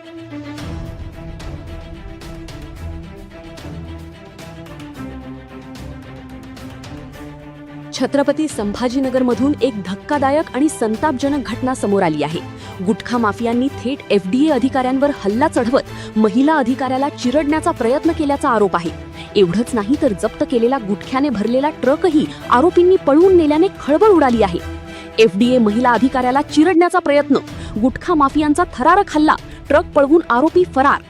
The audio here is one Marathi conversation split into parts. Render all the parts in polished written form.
छत्रपती संभाजीनगरमधून एक धक्कादायक आणि संतापजनक घटना समोर आली आहे. गुटखा माफियांनी थेट FDA अधिकाऱ्यांवर हल्ला चढवत महिला अधिकाऱ्याला चिरडण्याचा प्रयत्न केल्याचा आरोप आहे. एवढंच नाही तर जप्त केलेला गुटख्याने भरलेला ट्रकही आरोपींनी पळवून नेल्याने खळबळ उडाली आहे. FDA महिला अधिकाऱ्याला चिरडण्याचा प्रयत्न, गुटखा माफियांचा थरारक हल्ला, ट्रक पळवून आरोपी फरार.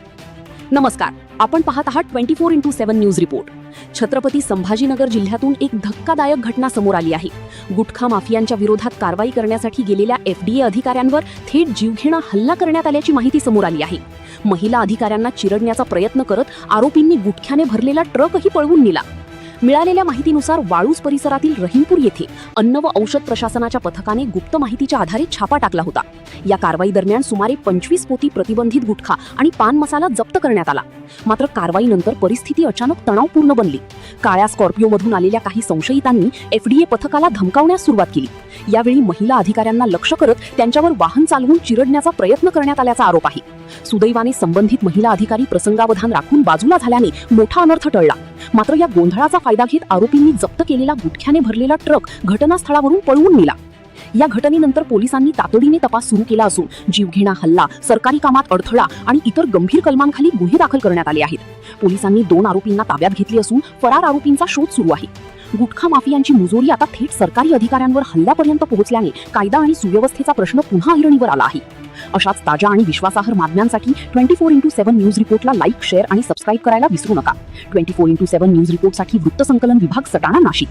नमस्कार, आपण पाहत आहात 24x7 news report. Chhatrapati Sambhajinagar जिल्ह्यातून एक धक्कादायक घटना समोर आली आहे. गुटखा माफियांच्या विरोधात कारवाई करण्यासाठी गेलेल्या FDA अधिकाऱ्यांवर थेट जीवघेणा हल्ला करण्यात आल्याची माहिती समोर आली आहे. महिला अधिकाऱ्यांना चिरडण्याचा प्रयत्न करत आरोपींनी गुटख्याने भरलेला ट्रकही पळवून नेला. मिळालेल्या माहितीनुसार वाळूज परिसरातील रहीमपूर येथे अन्न व औषध प्रशासनाच्या पथकाने गुप्त माहितीच्या आधारे छापा टाकला होता. या कारवाई दरम्यान सुमारे 25 पोती प्रतिबंधित गुटखा आणि पान मसाला जप्त करण्यात आला. मात्र कारवाईनंतर परिस्थिती अचानक तणावपूर्ण बनली. काळ्या स्कॉर्पिओमधून आलेल्या काही संशयितांनी FDA पथकाला धमकावण्यास सुरुवात केली. यावेळी महिला अधिकाऱ्यांना लक्ष्य करत त्यांच्यावर वाहन चालवून चिरडण्याचा प्रयत्न करण्यात आल्याचा आरोप आहे. सुदैवाने संबंधित महिला अधिकारी प्रसंगावधान राखून बाजूला झाल्याने मोठा अनर्थ टळला. मात्र या गोंधळाचा फायदा घेत आरोपींनी जप्त केलेला गुटख्याने भरलेला ट्रक घटनास्थळावरून पळवून नेला. या घटनेनंतर पोलिसांनी तातडीने तपास सुरू केला असून जीवघेणा हल्ला, सरकारी कामात अडथळा आणि इतर गंभीर कलमांखाली गुन्हे दाखल करण्यात आले आहेत. पोलिसांनी 2 आरोपींना ताब्यात घेतले असून फरार आरोपींचा शोध सुरू आहे. गुटखा माफियांची मुजोरी आता थेट सरकारी अधिकाऱ्यांवर हल्ल्यापर्यंत पोहोचल्याने कायदा आणि सुव्यवस्थेचा प्रश्न पुन्हा ऐरणीवर आला आहे. अशाच ताज्या आणि विश्वासार्ह बातम्यांसाठी 24x7 न्यूज रिपोर्टला लाईक, शेअर आणि सबस्क्राईब करायला विसरू नका. 24x7 न्यूज रिपोर्टसाठी वृत्तसंकलन विभाग, सटाणा, नाशिक.